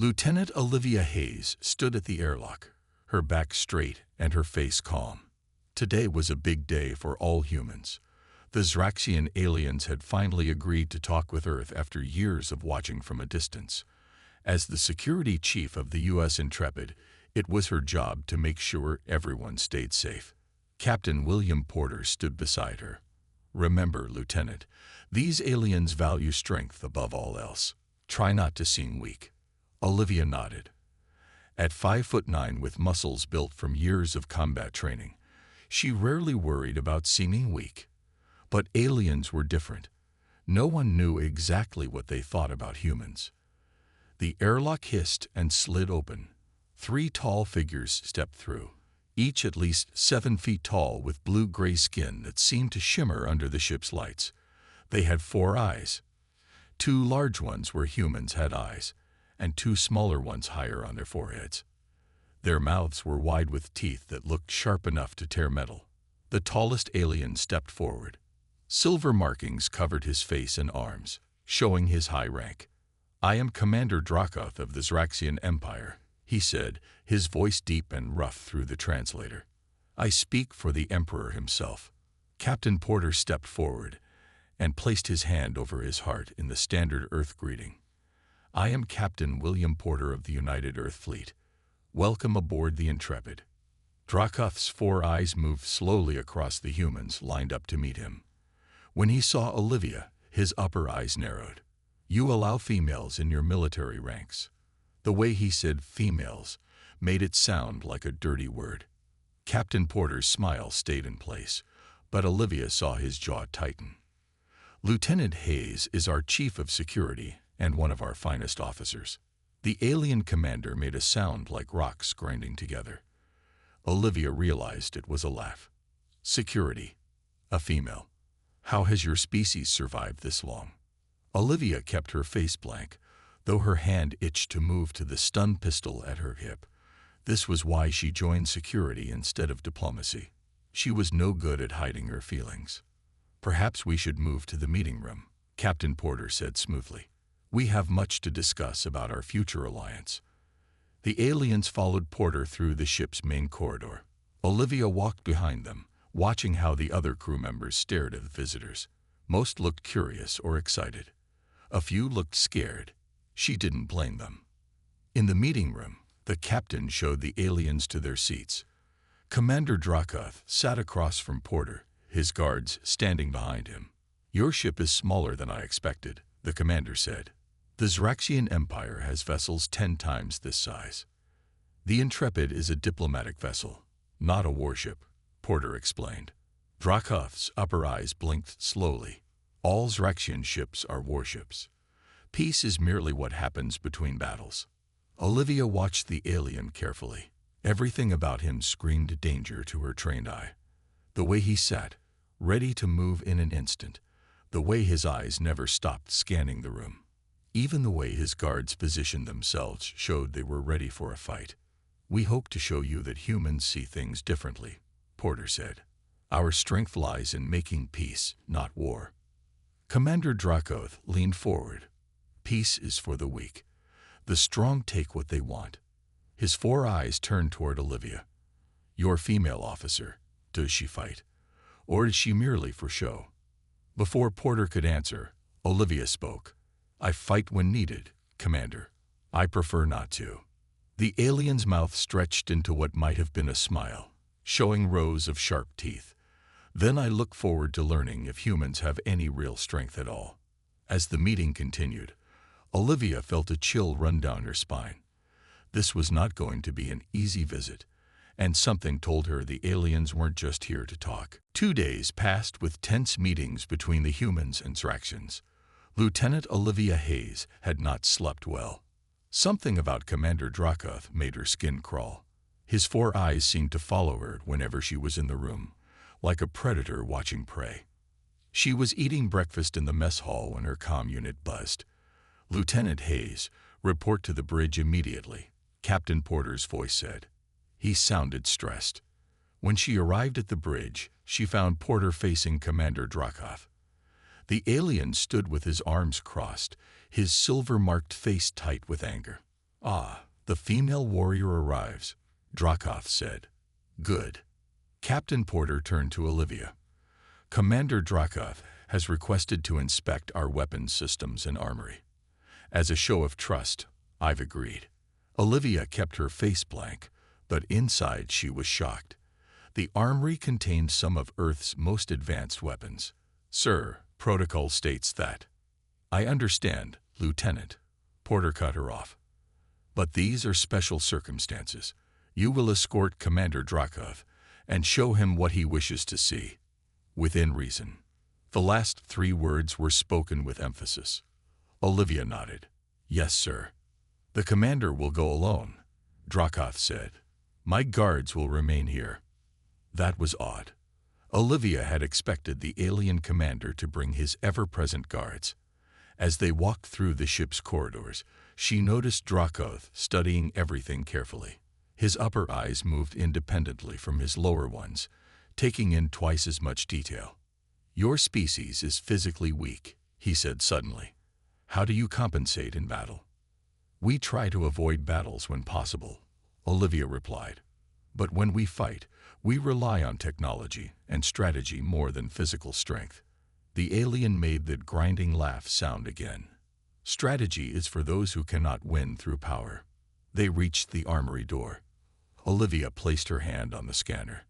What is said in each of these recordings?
Lieutenant Olivia Hayes stood at the airlock, her back straight and her face calm. Today was a big day for all humans. The Zraxian aliens had finally agreed to talk with Earth after years of watching from a distance. As the security chief of the U.S. Intrepid, it was her job to make sure everyone stayed safe. Captain William Porter stood beside her. "Remember, Lieutenant, these aliens value strength above all else. Try not to seem weak." Olivia nodded. At 5'9" with muscles built from years of combat training, she rarely worried about seeming weak. But aliens were different. No one knew exactly what they thought about humans. The airlock hissed and slid open. 3 tall figures stepped through, each at least 7 feet tall with blue-gray skin that seemed to shimmer under the ship's lights. They had 4 eyes. 2 large ones where humans had eyes, and 2 smaller ones higher on their foreheads. Their mouths were wide with teeth that looked sharp enough to tear metal. The tallest alien stepped forward. Silver markings covered his face and arms, showing his high rank. "I am Commander Dracoth of the Zraxian Empire," he said, his voice deep and rough through the translator. "I speak for the Emperor himself." Captain Porter stepped forward and placed his hand over his heart in the standard Earth greeting. "I am Captain William Porter of the United Earth Fleet. Welcome aboard the Intrepid." Dracoth's 4 eyes moved slowly across the humans lined up to meet him. When he saw Olivia, his upper eyes narrowed. "You allow females in your military ranks." The way he said females made it sound like a dirty word. Captain Porter's smile stayed in place, but Olivia saw his jaw tighten. "Lieutenant Hayes is our chief of security and one of our finest officers." The alien commander made a sound like rocks grinding together. Olivia realized it was a laugh. "Security. A female. How has your species survived this long?" Olivia kept her face blank, though her hand itched to move to the stun pistol at her hip. This was why she joined security instead of diplomacy. She was no good at hiding her feelings. "Perhaps we should move to the meeting room," Captain Porter said smoothly. "We have much to discuss about our future alliance." The aliens followed Porter through the ship's main corridor. Olivia walked behind them, watching how the other crew members stared at the visitors. Most looked curious or excited. A few looked scared. She didn't blame them. In the meeting room, the captain showed the aliens to their seats. Commander Dracoth sat across from Porter, his guards standing behind him. "Your ship is smaller than I expected," the commander said. "The Zraxian Empire has vessels 10 times this size." "The Intrepid is a diplomatic vessel, not a warship," Porter explained. Dracoth's upper eyes blinked slowly. "All Zraxian ships are warships. Peace is merely what happens between battles." Olivia watched the alien carefully. Everything about him screamed danger to her trained eye. The way he sat, ready to move in an instant. The way his eyes never stopped scanning the room. Even the way his guards positioned themselves showed they were ready for a fight. "We hope to show you that humans see things differently," Porter said. "Our strength lies in making peace, not war." Commander Dracoth leaned forward. "Peace is for the weak. The strong take what they want." His 4 eyes turned toward Olivia. "Your female officer, does she fight? Or is she merely for show?" Before Porter could answer, Olivia spoke. "I fight when needed, Commander. I prefer not to." The alien's mouth stretched into what might have been a smile, showing rows of sharp teeth. "Then I look forward to learning if humans have any real strength at all." As the meeting continued, Olivia felt a chill run down her spine. This was not going to be an easy visit, and something told her the aliens weren't just here to talk. 2 days passed with tense meetings between the humans and Zraxians. Lieutenant Olivia Hayes had not slept well. Something about Commander Dracoth made her skin crawl. His 4 eyes seemed to follow her whenever she was in the room, like a predator watching prey. She was eating breakfast in the mess hall when her comm unit buzzed. "Lieutenant Hayes, report to the bridge immediately," Captain Porter's voice said. He sounded stressed. When she arrived at the bridge, she found Porter facing Commander Dracoth. The alien stood with his arms crossed, his silver-marked face tight with anger. Ah, the female warrior arrives, Dracoth said. Good. Captain Porter turned to Olivia. Commander Dracoth has requested to inspect our weapons systems and armory. As a show of trust, I've agreed. Olivia kept her face blank, but inside she was shocked. The armory contained some of Earth's most advanced weapons. Sir, protocol states that. I understand, Lieutenant. Porter cut her off. But these are special circumstances. You will escort Commander Dracoth and show him what he wishes to see. Within reason. The last 3 words were spoken with emphasis. Olivia nodded. Yes, sir. The commander will go alone, Dracoth said. My guards will remain here. That was odd. Olivia had expected the alien commander to bring his ever-present guards. As they walked through the ship's corridors, she noticed Dracoth studying everything carefully. His upper eyes moved independently from his lower ones, taking in twice as much detail. Your species is physically weak, he said suddenly. How do you compensate in battle? We try to avoid battles when possible, Olivia replied. But when we fight, we rely on technology and strategy more than physical strength. The alien made that grinding laugh sound again. Strategy is for those who cannot win through power. They reached the armory door. Olivia placed her hand on the scanner,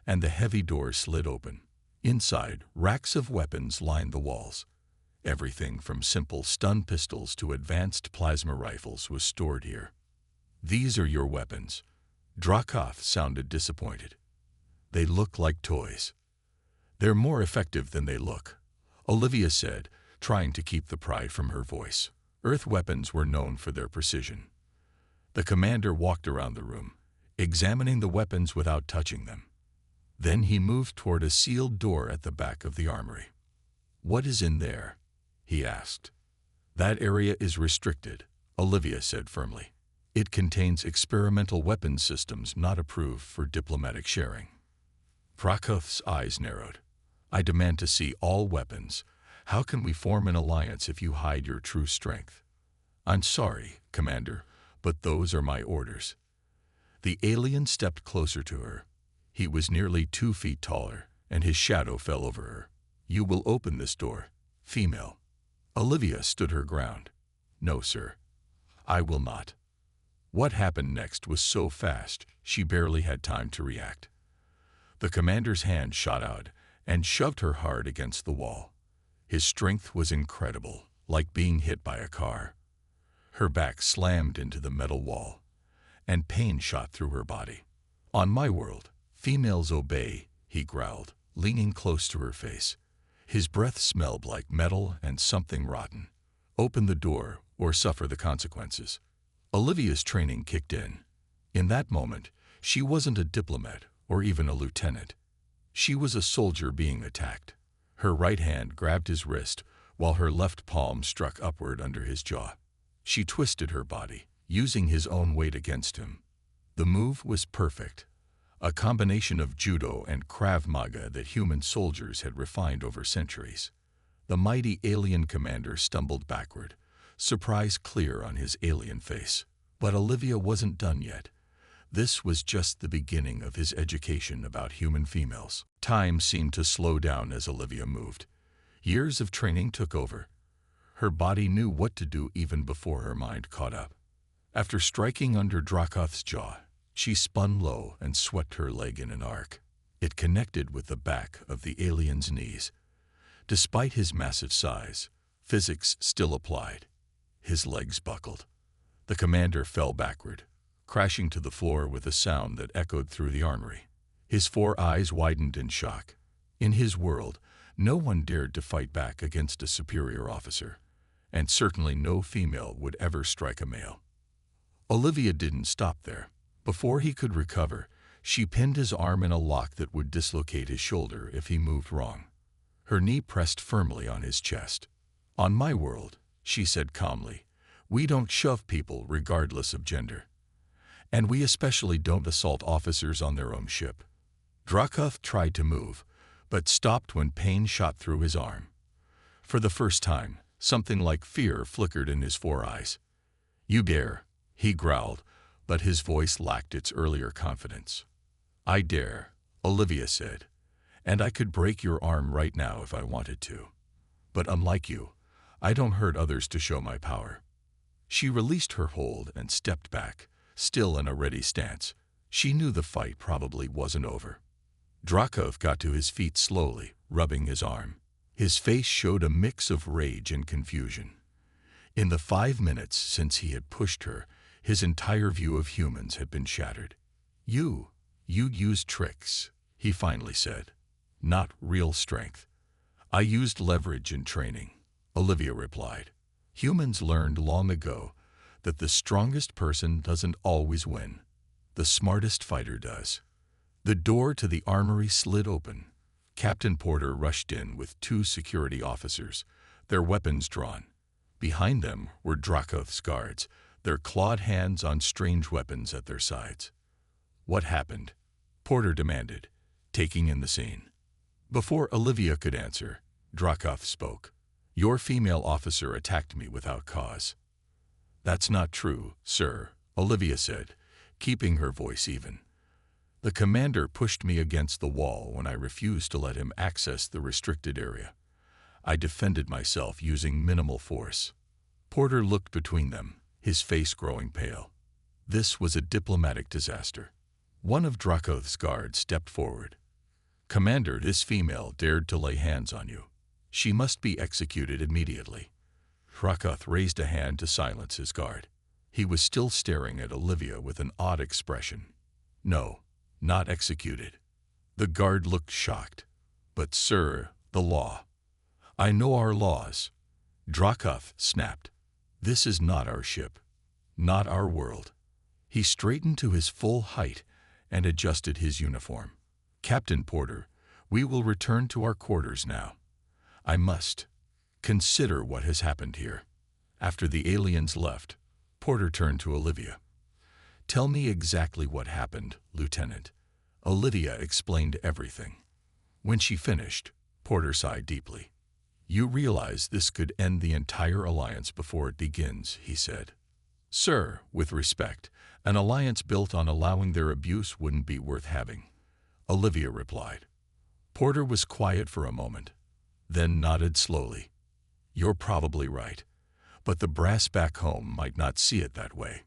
and the heavy door slid open. Inside, racks of weapons lined the walls. Everything from simple stun pistols to advanced plasma rifles was stored here. These are your weapons. Dracoth sounded disappointed. They look like toys. They're more effective than they look, Olivia said, trying to keep the pride from her voice. Earth weapons were known for their precision. The commander walked around the room, examining the weapons without touching them. Then he moved toward a sealed door at the back of the armory. What is in there? He asked. That area is restricted, Olivia said firmly. It contains experimental weapons systems not approved for diplomatic sharing. Dracoth's eyes narrowed. I demand to see all weapons. How can we form an alliance if you hide your true strength? I'm sorry, Commander, but those are my orders. The alien stepped closer to her. He was nearly 2 feet taller, and his shadow fell over her. You will open this door, female. Olivia stood her ground. No, sir. I will not. What happened next was so fast, she barely had time to react. The commander's hand shot out and shoved her hard against the wall. His strength was incredible, like being hit by a car. Her back slammed into the metal wall, and pain shot through her body. On my world, females obey, he growled, leaning close to her face. His breath smelled like metal and something rotten. Open the door or suffer the consequences. Olivia's training kicked in. In that moment, she wasn't a diplomat or even a lieutenant. She was a soldier being attacked. Her right hand grabbed his wrist while her left palm struck upward under his jaw. She twisted her body, using his own weight against him. The move was perfect. A combination of judo and Krav Maga that human soldiers had refined over centuries. The mighty alien commander stumbled backward, surprise clear on his alien face. But Olivia wasn't done yet. This was just the beginning of his education about human females. Time seemed to slow down as Olivia moved. Years of training took over. Her body knew what to do even before her mind caught up. After striking under Dracoth's jaw, she spun low and swept her leg in an arc. It connected with the back of the alien's knees. Despite his massive size, physics still applied. His legs buckled. The commander fell backward, crashing to the floor with a sound that echoed through the armory. His 4 eyes widened in shock. In his world, no one dared to fight back against a superior officer, and certainly no female would ever strike a male. Olivia didn't stop there. Before he could recover, she pinned his arm in a lock that would dislocate his shoulder if he moved wrong. Her knee pressed firmly on his chest. On my world, she said calmly, we don't shove people regardless of gender. And we especially don't assault officers on their own ship. Dracoth tried to move, but stopped when pain shot through his arm. For the first time, something like fear flickered in his 4 eyes. You dare, He growled, but his voice lacked its earlier confidence. "I dare," Olivia said, "and I could break your arm right now if I wanted to. But unlike you, I don't hurt others to show my power." She released her hold and stepped back, still in a ready stance. She knew the fight probably wasn't over. Dracov got to his feet slowly, rubbing his arm. His face showed a mix of rage and confusion. In the 5 minutes since he had pushed her, his entire view of humans had been shattered. You used tricks," he finally said. "Not real strength." "I used leverage in training," Olivia replied. "Humans learned long ago that the strongest person doesn't always win. The smartest fighter does." The door to the armory slid open. Captain Porter rushed in with 2 security officers, their weapons drawn. Behind them were Drakov's guards, their clawed hands on strange weapons at their sides. "What happened?" Porter demanded, taking in the scene. Before Olivia could answer, Drakov spoke. "Your female officer attacked me without cause." "That's not true, sir," Olivia said, keeping her voice even. "The commander pushed me against the wall when I refused to let him access the restricted area. I defended myself using minimal force." Porter looked between them, his face growing pale. This was a diplomatic disaster. One of Drakov's guards stepped forward. "Commander, this female dared to lay hands on you. She must be executed immediately." Drakov raised a hand to silence his guard. He was still staring at Olivia with an odd expression. "No, not executed." The guard looked shocked. "But sir, the law." "I know our laws." Drakov snapped. "This is not our ship. Not our world." He straightened to his full height and adjusted his uniform. "Captain Porter, we will return to our quarters now. I must consider what has happened here." After the aliens left, Porter turned to Olivia. "Tell me exactly what happened, Lieutenant." Olivia explained everything. When she finished, Porter sighed deeply. "You realize this could end the entire alliance before it begins," he said. "Sir, with respect, an alliance built on allowing their abuse wouldn't be worth having," Olivia replied. Porter was quiet for a moment, then nodded slowly. "You're probably right, but the brass back home might not see it that way."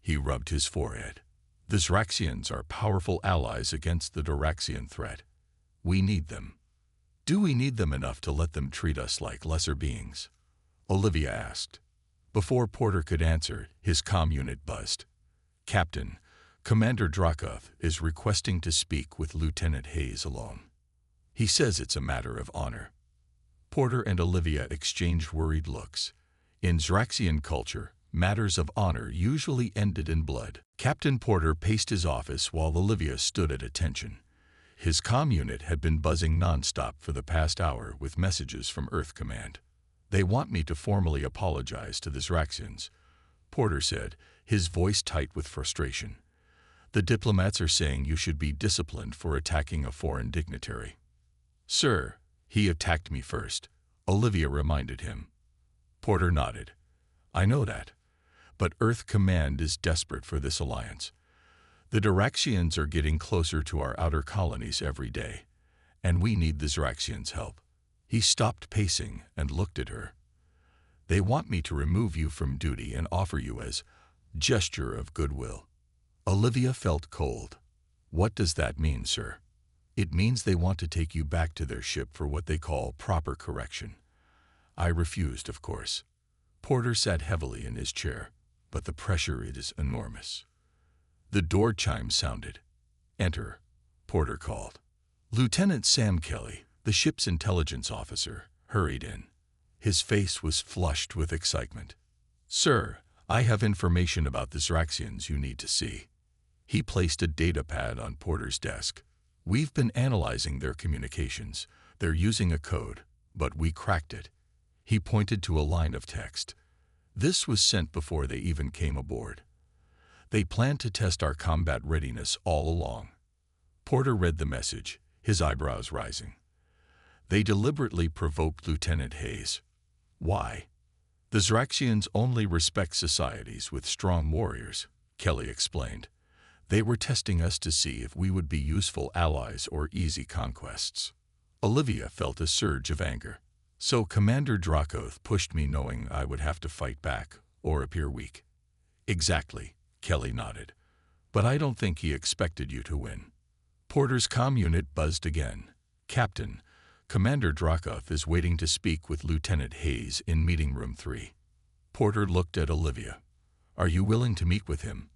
He rubbed his forehead. "The Zraxians are powerful allies against the Doraxian threat. We need them." "Do we need them enough to let them treat us like lesser beings?" Olivia asked. Before Porter could answer, his comm unit buzzed. "Captain, Commander Drakov is requesting to speak with Lieutenant Hayes alone. He says it's a matter of honor." Porter and Olivia exchanged worried looks. In Zraxian culture, matters of honor usually ended in blood. Captain Porter paced his office while Olivia stood at attention. His comm unit had been buzzing nonstop for the past hour with messages from Earth Command. "They want me to formally apologize to the Zraxians," Porter said, his voice tight with frustration. "The diplomats are saying you should be disciplined for attacking a foreign dignitary." "Sir, he attacked me first," Olivia reminded him. Porter nodded. "I know that. But Earth Command is desperate for this alliance. The Doraxians are getting closer to our outer colonies every day, and we need the Zraxians' help." He stopped pacing and looked at her. "They want me to remove you from duty and offer you as gesture of goodwill." Olivia felt cold. "What does that mean, sir?" "It means they want to take you back to their ship for what they call proper correction." I refused, of course. Porter sat heavily in his chair, but the pressure is enormous. The door chime sounded. "Enter," Porter called. Lieutenant Sam Kelly, the ship's intelligence officer, hurried in. His face was flushed with excitement. "Sir, I have information about the Zraxians you need to see." He placed a data pad on Porter's desk. "We've been analyzing their communications. They're using a code, but we cracked it." He pointed to a line of text. "This was sent before they even came aboard. They planned to test our combat readiness all along." Porter read the message, his eyebrows rising. "They deliberately provoked Lieutenant Hayes." "Why?" The Zraxians only respect societies with strong warriors, Kelly explained. They were testing us to see if we would be useful allies or easy conquests. Olivia felt a surge of anger. So Commander Dracoth pushed me knowing I would have to fight back or appear weak. Exactly, Kelly nodded. But I don't think he expected you to win. Porter's comm unit buzzed again. Captain, Commander Dracoth is waiting to speak with Lieutenant Hayes in meeting room 3. Porter looked at Olivia. Are you willing to meet with him?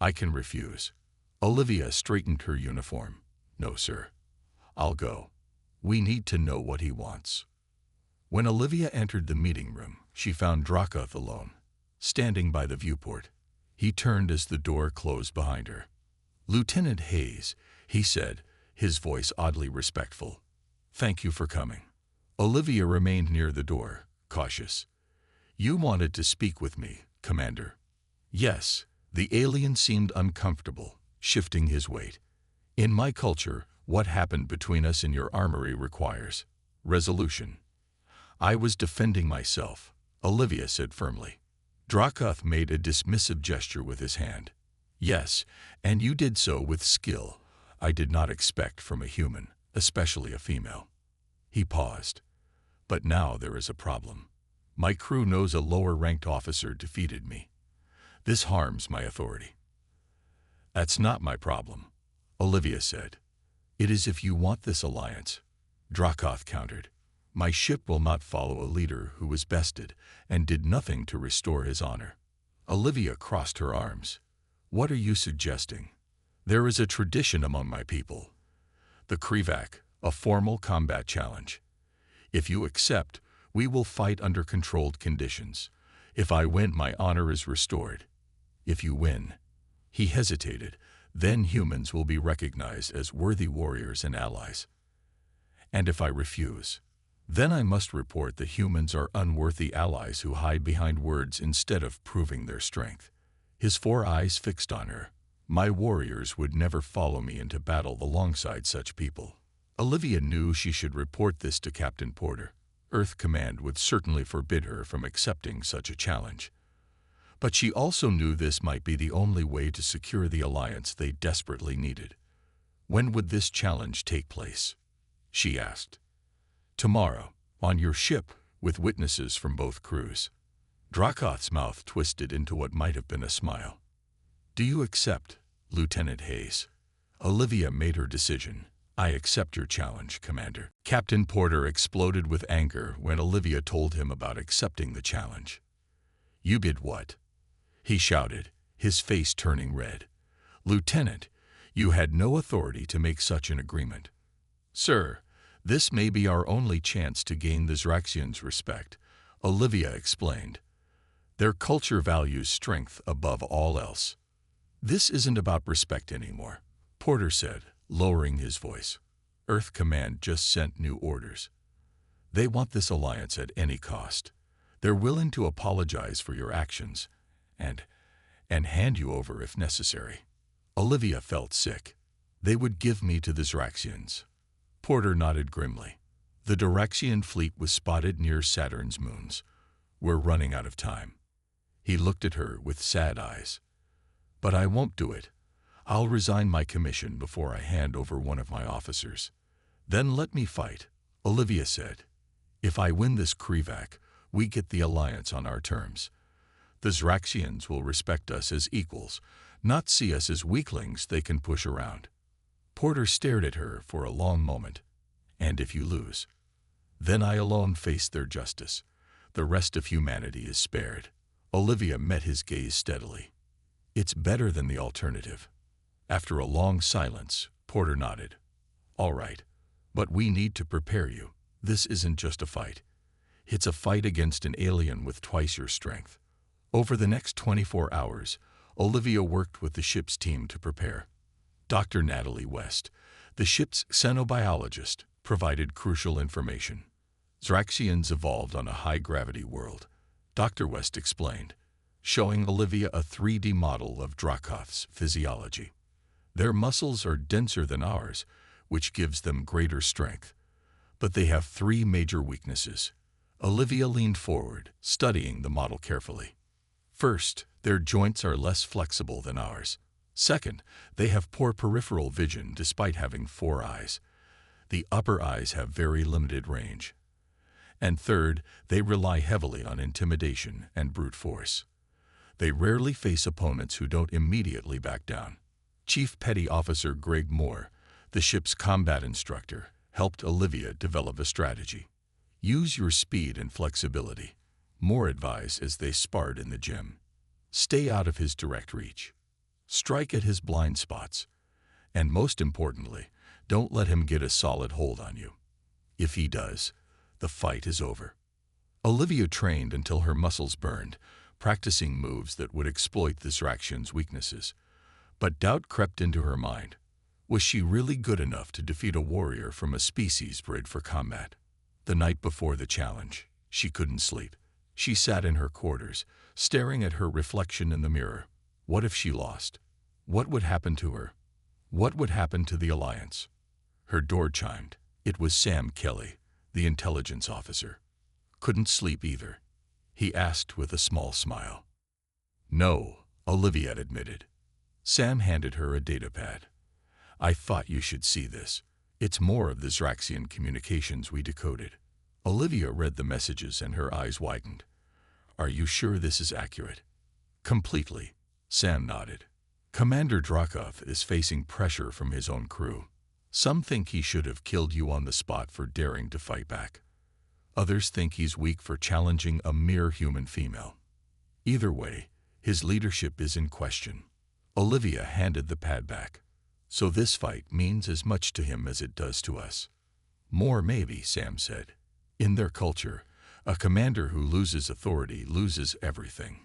I can refuse. Olivia straightened her uniform. No, sir. I'll go. We need to know what he wants. When Olivia entered the meeting room, she found Dracoth alone, standing by the viewport. He turned as the door closed behind her. Lieutenant Hayes, he said, his voice oddly respectful. Thank you for coming. Olivia remained near the door, cautious. You wanted to speak with me, Commander. Yes, the alien seemed uncomfortable, shifting his weight. In my culture, what happened between us in your armory requires resolution. I was defending myself, Olivia said firmly. Dracoth made a dismissive gesture with his hand. Yes, and you did so with skill I did not expect from a human, especially a female. He paused. But now there is a problem. My crew knows a lower-ranked officer defeated me. This harms my authority. That's not my problem, Olivia said. It is if you want this alliance, Dracoth countered. My ship will not follow a leader who was bested and did nothing to restore his honor. Olivia crossed her arms. What are you suggesting? There is a tradition among my people. The Krivak, a formal combat challenge. If you accept, we will fight under controlled conditions. If I win, my honor is restored. If you win, he hesitated, then humans will be recognized as worthy warriors and allies. And if I refuse, then I must report that humans are unworthy allies who hide behind words instead of proving their strength. His 4 eyes fixed on her. My warriors would never follow me into battle alongside such people. Olivia knew she should report this to Captain Porter. Earth Command would certainly forbid her from accepting such a challenge. But she also knew this might be the only way to secure the alliance they desperately needed. When would this challenge take place? She asked. Tomorrow, on your ship, with witnesses from both crews. Dracoth's mouth twisted into what might have been a smile. Do you accept, Lieutenant Hayes? Olivia made her decision. I accept your challenge, Commander. Captain Porter exploded with anger when Olivia told him about accepting the challenge. You did what? He shouted, his face turning red. Lieutenant, you had no authority to make such an agreement. Sir, this may be our only chance to gain the Zraxians' respect, Olivia explained. Their culture values strength above all else. This isn't about respect anymore, Porter said, lowering his voice. Earth Command just sent new orders. They want this alliance at any cost. They're willing to apologize for your actions and hand you over if necessary. Olivia felt sick. They would give me to the Zraxians. Porter nodded grimly. The Diraxian fleet was spotted near Saturn's moons. We're running out of time. He looked at her with sad eyes. But I won't do it. I'll resign my commission before I hand over one of my officers. Then let me fight, Olivia said. If I win this Krivak, we get the alliance on our terms. The Zraxians will respect us as equals, not see us as weaklings they can push around. Porter stared at her for a long moment. And if you lose, then I alone face their justice. The rest of humanity is spared. Olivia met his gaze steadily. It's better than the alternative. After a long silence, Porter nodded. All right, but we need to prepare you. This isn't just a fight. It's a fight against an alien with twice your strength. Over the next 24 hours, Olivia worked with the ship's team to prepare. Dr. Natalie West, the ship's xenobiologist, provided crucial information. Zraxians evolved on a high-gravity world, Dr. West explained, showing Olivia a 3D model of Dracoth's physiology. Their muscles are denser than ours, which gives them greater strength. But they have 3 major weaknesses: Olivia leaned forward, studying the model carefully. First, their joints are less flexible than ours. Second, they have poor peripheral vision despite having 4 eyes. The upper eyes have very limited range. And third, they rely heavily on intimidation and brute force. They rarely face opponents who don't immediately back down. Chief Petty Officer Greg Moore, the ship's combat instructor, helped Olivia develop a strategy. Use your speed and flexibility, Moore advised as they sparred in the gym. Stay out of his direct reach. Strike at his blind spots. And most importantly, don't let him get a solid hold on you. If he does, the fight is over. Olivia trained until her muscles burned, practicing moves that would exploit the Zraxian's weaknesses. But doubt crept into her mind. Was she really good enough to defeat a warrior from a species bred for combat? The night before the challenge, she couldn't sleep. She sat in her quarters, staring at her reflection in the mirror. What if she lost? What would happen to her? What would happen to the Alliance? Her door chimed. It was Sam Kelly, the intelligence officer. Couldn't sleep either? He asked with a small smile. No, Olivia admitted. Sam handed her a datapad. I thought you should see this. It's more of the Zraxian communications we decoded. Olivia read the messages and her eyes widened. Are you sure this is accurate? Completely. Sam nodded. Commander Drakov is facing pressure from his own crew. Some think he should have killed you on the spot for daring to fight back. Others think he's weak for challenging a mere human female. Either way, his leadership is in question. Olivia handed the pad back. So this fight means as much to him as it does to us. More maybe, Sam said. In their culture, a commander who loses authority loses everything.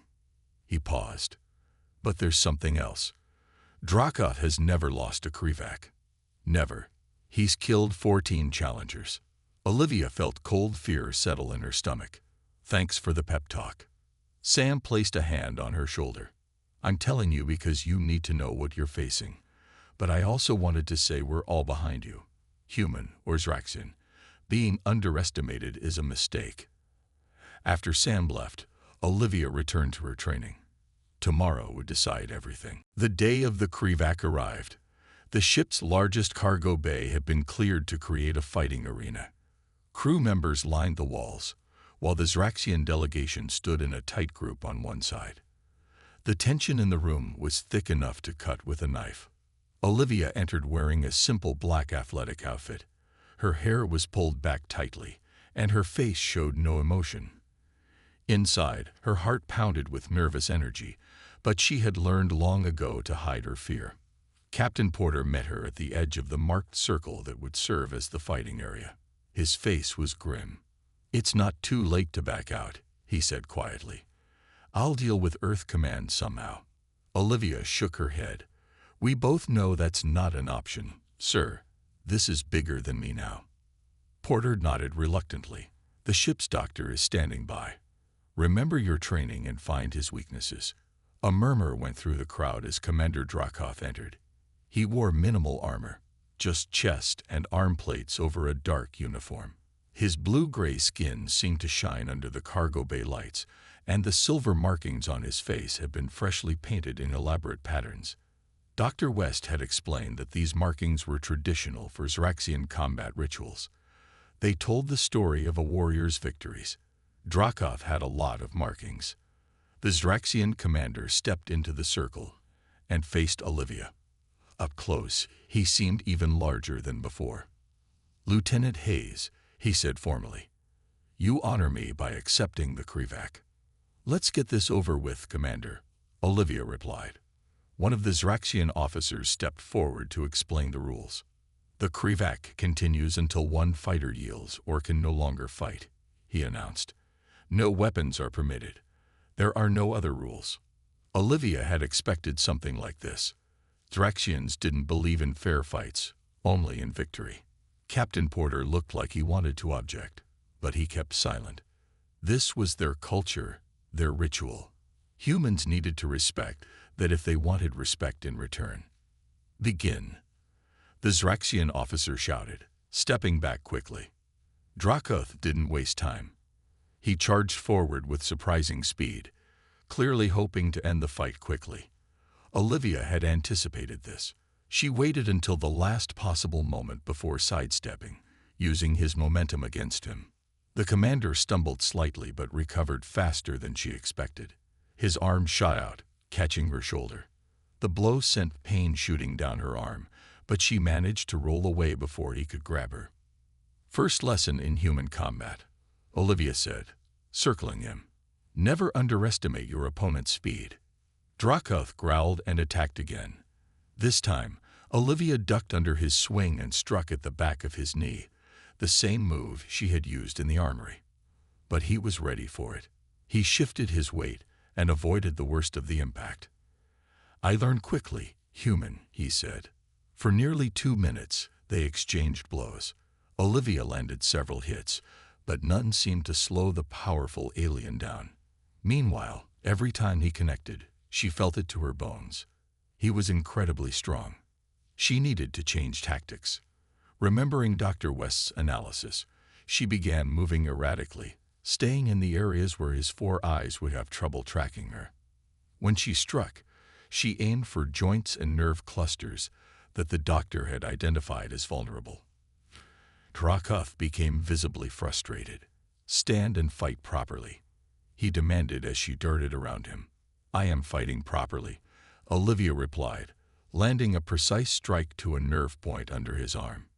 He paused. But there's something else. Drakov has never lost a Krivak. Never. He's killed 14 challengers. Olivia felt cold fear settle in her stomach. Thanks for the pep talk. Sam placed a hand on her shoulder. I'm telling you because you need to know what you're facing. But I also wanted to say we're all behind you. Human or Zraxian. Being underestimated is a mistake. After Sam left, Olivia returned to her training. Tomorrow would decide everything. The day of the Krivak arrived. The ship's largest cargo bay had been cleared to create a fighting arena. Crew members lined the walls, while the Zraxian delegation stood in a tight group on one side. The tension in the room was thick enough to cut with a knife. Olivia entered wearing a simple black athletic outfit. Her hair was pulled back tightly, and her face showed no emotion. Inside, her heart pounded with nervous energy, but she had learned long ago to hide her fear. Captain Porter met her at the edge of the marked circle that would serve as the fighting area. His face was grim. It's not too late to back out, he said quietly. I'll deal with Earth Command somehow. Olivia shook her head. We both know that's not an option, sir. This is bigger than me now. Porter nodded reluctantly. The ship's doctor is standing by. Remember your training and find his weaknesses. A murmur went through the crowd as Commander Drakov entered. He wore minimal armor, just chest and arm plates over a dark uniform. His blue-gray skin seemed to shine under the cargo bay lights, and the silver markings on his face had been freshly painted in elaborate patterns. Dr. West had explained that these markings were traditional for Zraxian combat rituals. They told the story of a warrior's victories. Drakov had a lot of markings. The Zraxian commander stepped into the circle and faced Olivia. Up close, he seemed even larger than before. Lieutenant Hayes, he said formally, you honor me by accepting the Krivak. Let's get this over with, Commander, Olivia replied. One of the Zraxian officers stepped forward to explain the rules. The Krivak continues until one fighter yields or can no longer fight, he announced. No weapons are permitted. There are no other rules. Olivia had expected something like this. Zraxians didn't believe in fair fights, only in victory. Captain Porter looked like he wanted to object, but he kept silent. This was their culture, their ritual. Humans needed to respect that if they wanted respect in return. Begin. The Zraxian officer shouted, stepping back quickly. Drakov didn't waste time. He charged forward with surprising speed, clearly hoping to end the fight quickly. Olivia had anticipated this. She waited until the last possible moment before sidestepping, using his momentum against him. The commander stumbled slightly but recovered faster than she expected. His arm shot out, catching her shoulder. The blow sent pain shooting down her arm, but she managed to roll away before he could grab her. "First lesson in human combat," Olivia said, circling him. "Never underestimate your opponent's speed." Dracoth growled and attacked again. This time, Olivia ducked under his swing and struck at the back of his knee, the same move she had used in the armory. But he was ready for it. He shifted his weight and avoided the worst of the impact. "I learned quickly, human," he said. For nearly 2 minutes, they exchanged blows. Olivia landed several hits, but none seemed to slow the powerful alien down. Meanwhile, every time he connected, she felt it to her bones. He was incredibly strong. She needed to change tactics. Remembering Dr. West's analysis, she began moving erratically, staying in the areas where his 4 eyes would have trouble tracking her. When she struck, she aimed for joints and nerve clusters that the doctor had identified as vulnerable. Dracoth became visibly frustrated. "Stand and fight properly," he demanded as she darted around him. "I am fighting properly," Olivia replied, landing a precise strike to a nerve point under his arm.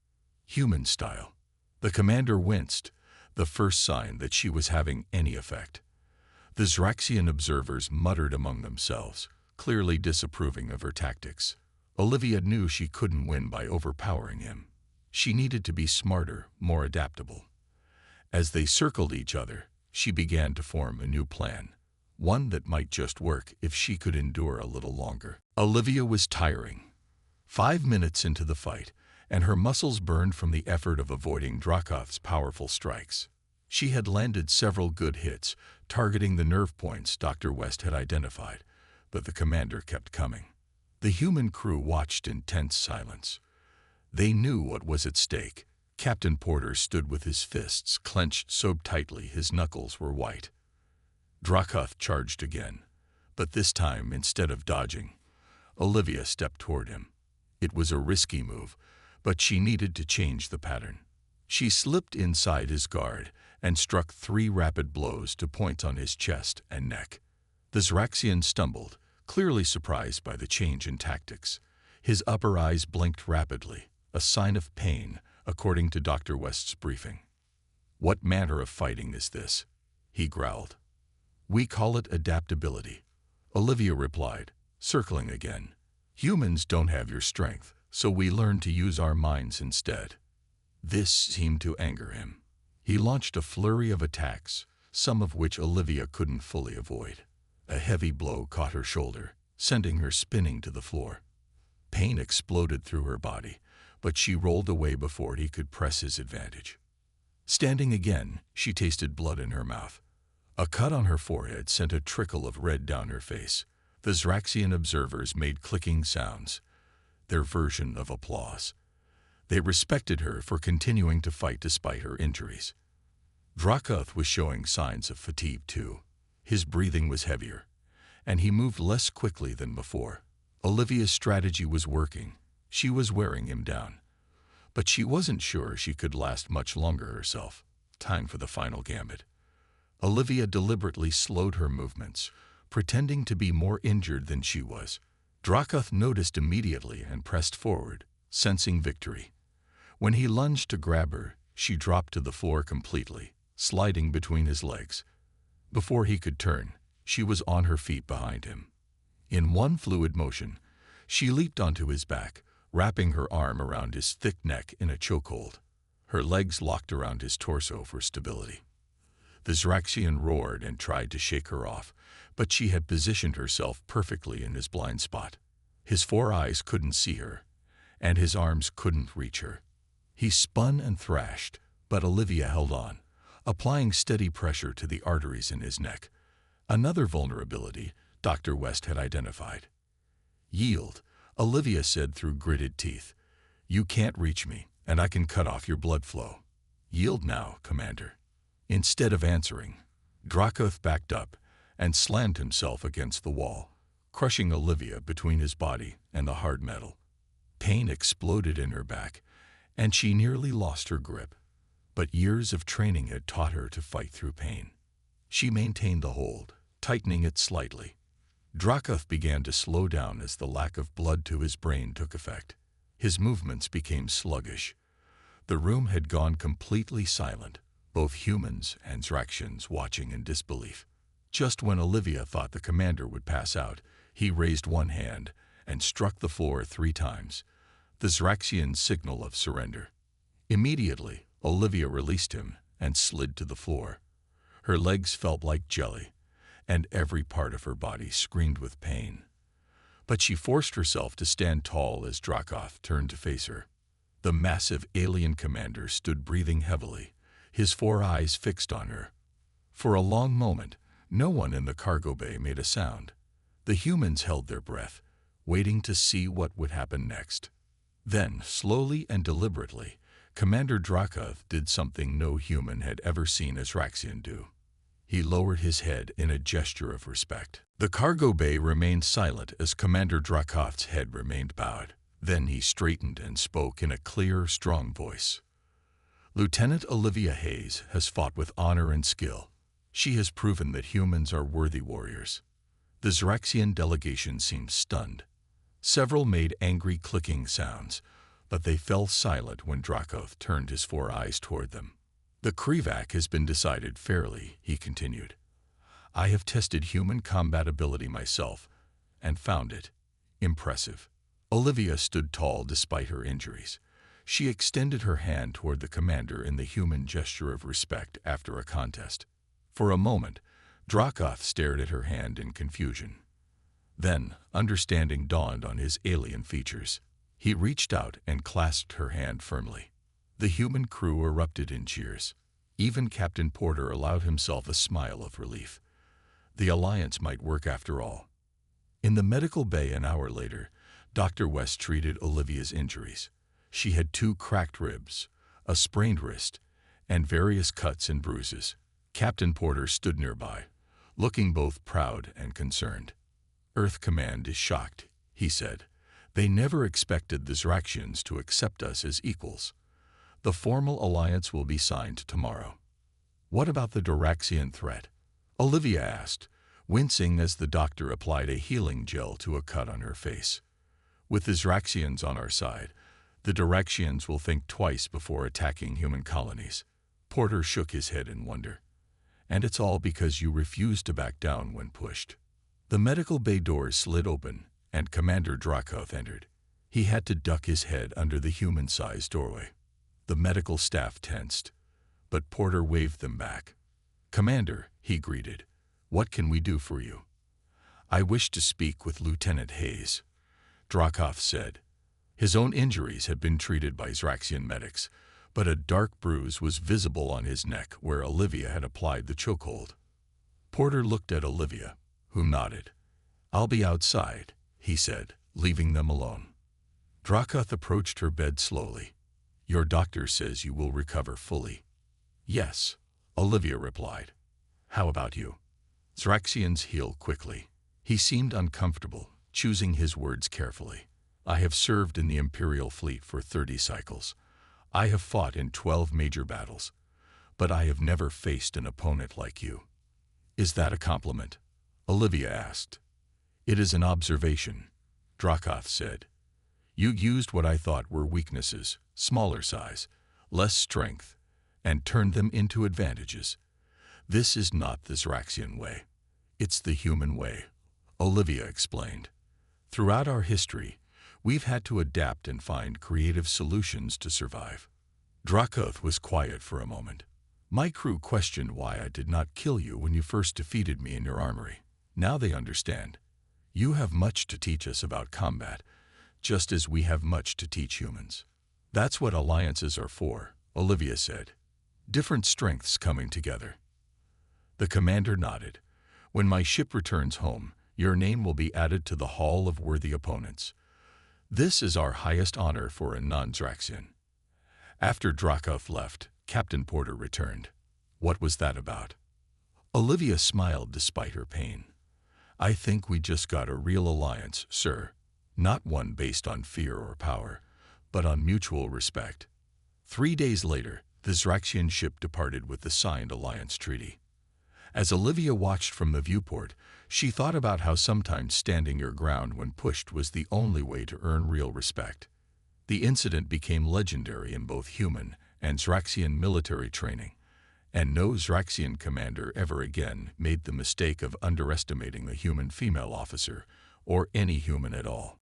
Human style. The commander winced, the first sign that she was having any effect. The Zraxian observers muttered among themselves, clearly disapproving of her tactics. Olivia knew she couldn't win by overpowering him. She needed to be smarter, more adaptable. As they circled each other, she began to form a new plan, one that might just work if she could endure a little longer. Olivia was tiring. 5 minutes into the fight, and her muscles burned from the effort of avoiding Dracoth's powerful strikes. She had landed several good hits, targeting the nerve points Dr. West had identified, but the commander kept coming. The human crew watched in tense silence. They knew what was at stake. Captain Porter stood with his fists clenched so tightly his knuckles were white. Dracoth charged again, but this time, instead of dodging, Olivia stepped toward him. It was a risky move, but she needed to change the pattern. She slipped inside his guard and struck 3 rapid blows to points on his chest and neck. The Zraxian stumbled, clearly surprised by the change in tactics. His upper eyes blinked rapidly, a sign of pain, according to Dr. West's briefing. "What manner of fighting is this?" he growled. "We call it adaptability," Olivia replied, circling again. "Humans don't have your strength, so we learn to use our minds instead." This seemed to anger him. He launched a flurry of attacks, some of which Olivia couldn't fully avoid. A heavy blow caught her shoulder, sending her spinning to the floor. Pain exploded through her body, but she rolled away before he could press his advantage. Standing again, she tasted blood in her mouth. A cut on her forehead sent a trickle of red down her face. The Zraxian observers made clicking sounds, their version of applause. They respected her for continuing to fight despite her injuries. Dracoth was showing signs of fatigue too. His breathing was heavier, and he moved less quickly than before. Olivia's strategy was working. She was wearing him down. But she wasn't sure she could last much longer herself. Time for the final gambit. Olivia deliberately slowed her movements, pretending to be more injured than she was. Dracoth noticed immediately and pressed forward, sensing victory. When he lunged to grab her, she dropped to the floor completely, sliding between his legs. Before he could turn, she was on her feet behind him. In one fluid motion, she leaped onto his back, wrapping her arm around his thick neck in a chokehold. Her legs locked around his torso for stability. The Zraxian roared and tried to shake her off, but she had positioned herself perfectly in his blind spot. His 4 eyes couldn't see her, and his arms couldn't reach her. He spun and thrashed, but Olivia held on, applying steady pressure to the arteries in his neck. Another vulnerability Dr. West had identified. "Yield," Olivia said through gritted teeth. "You can't reach me, and I can cut off your blood flow. Yield now, Commander." Instead of answering, Dracoth backed up and slammed himself against the wall, crushing Olivia between his body and the hard metal. Pain exploded in her back, and she nearly lost her grip. But years of training had taught her to fight through pain. She maintained the hold, tightening it slightly. Dracoth began to slow down as the lack of blood to his brain took effect. His movements became sluggish. The room had gone completely silent, both humans and Zraxians watching in disbelief. Just when Olivia thought the commander would pass out, he raised one hand and struck the floor 3 times, the Zraxian signal of surrender. Immediately, Olivia released him and slid to the floor. Her legs felt like jelly, and every part of her body screamed with pain. But she forced herself to stand tall as Dracoth turned to face her. The massive alien commander stood breathing heavily, his 4 eyes fixed on her. For a long moment, no one in the cargo bay made a sound. The humans held their breath, waiting to see what would happen next. Then, slowly and deliberately, Commander Dracoth did something no human had ever seen a Zraxian do. He lowered his head in a gesture of respect. The cargo bay remained silent as Commander Dracoth's head remained bowed. Then he straightened and spoke in a clear, strong voice. Lieutenant Olivia Hayes has fought with honor and skill. She has proven that humans are worthy warriors. The Zraxian delegation seemed stunned. Several made angry clicking sounds, but they fell silent when Dracoth turned his 4 eyes toward them. The Krivac has been decided fairly, he continued. I have tested human combat ability myself and found it impressive. Olivia stood tall despite her injuries. She extended her hand toward the commander in the human gesture of respect after a contest. For a moment, Dracoth stared at her hand in confusion. Then, understanding dawned on his alien features. He reached out and clasped her hand firmly. The human crew erupted in cheers. Even Captain Porter allowed himself a smile of relief. The alliance might work after all. In the medical bay an hour later, Dr. West treated Olivia's injuries. She had 2 cracked ribs, a sprained wrist, and various cuts and bruises. Captain Porter stood nearby, looking both proud and concerned. Earth Command is shocked, he said. They never expected the Zraxians to accept us as equals. The formal alliance will be signed tomorrow. What about the Duraxian threat? Olivia asked, wincing as the doctor applied a healing gel to a cut on her face. With the Zraxians on our side, the Duraxians will think twice before attacking human colonies. Porter shook his head in wonder. And it's all because you refused to back down when pushed. The medical bay doors slid open, and Commander Dracoth entered. He had to duck his head under the human-sized doorway. The medical staff tensed, but Porter waved them back. Commander, he greeted, what can we do for you? I wish to speak with Lieutenant Hayes, Dracoth said. His own injuries had been treated by Zraxian medics, but a dark bruise was visible on his neck where Olivia had applied the chokehold. Porter looked at Olivia, who nodded. I'll be outside, he said, leaving them alone. Dracoth approached her bed slowly. Your doctor says you will recover fully. Yes, Olivia replied. How about you? Zraxians heal quickly. He seemed uncomfortable, choosing his words carefully. I have served in the Imperial fleet for 30 cycles. I have fought in 12 major battles, but I have never faced an opponent like you. Is that a compliment? Olivia asked. It is an observation, Dracoth said. You used what I thought were weaknesses, smaller size, less strength, and turned them into advantages. This is not the Zraxian way. It's the human way, Olivia explained. Throughout our history, we've had to adapt and find creative solutions to survive. Dracoth was quiet for a moment. My crew questioned why I did not kill you when you first defeated me in your armory. Now they understand. You have much to teach us about combat, just as we have much to teach humans. That's what alliances are for, Olivia said. Different strengths coming together. The commander nodded. When my ship returns home, your name will be added to the Hall of Worthy Opponents. This is our highest honor for a non-Zraxian. After Dracoth left, Captain Porter returned. What was that about? Olivia smiled despite her pain. I think we just got a real alliance, sir. Not one based on fear or power, but on mutual respect. 3 days later, the Zraxian ship departed with the signed alliance treaty. As Olivia watched from the viewport, she thought about how sometimes standing your ground when pushed was the only way to earn real respect. The incident became legendary in both human and Zraxian military training, and no Zraxian commander ever again made the mistake of underestimating the human female officer, or any human at all.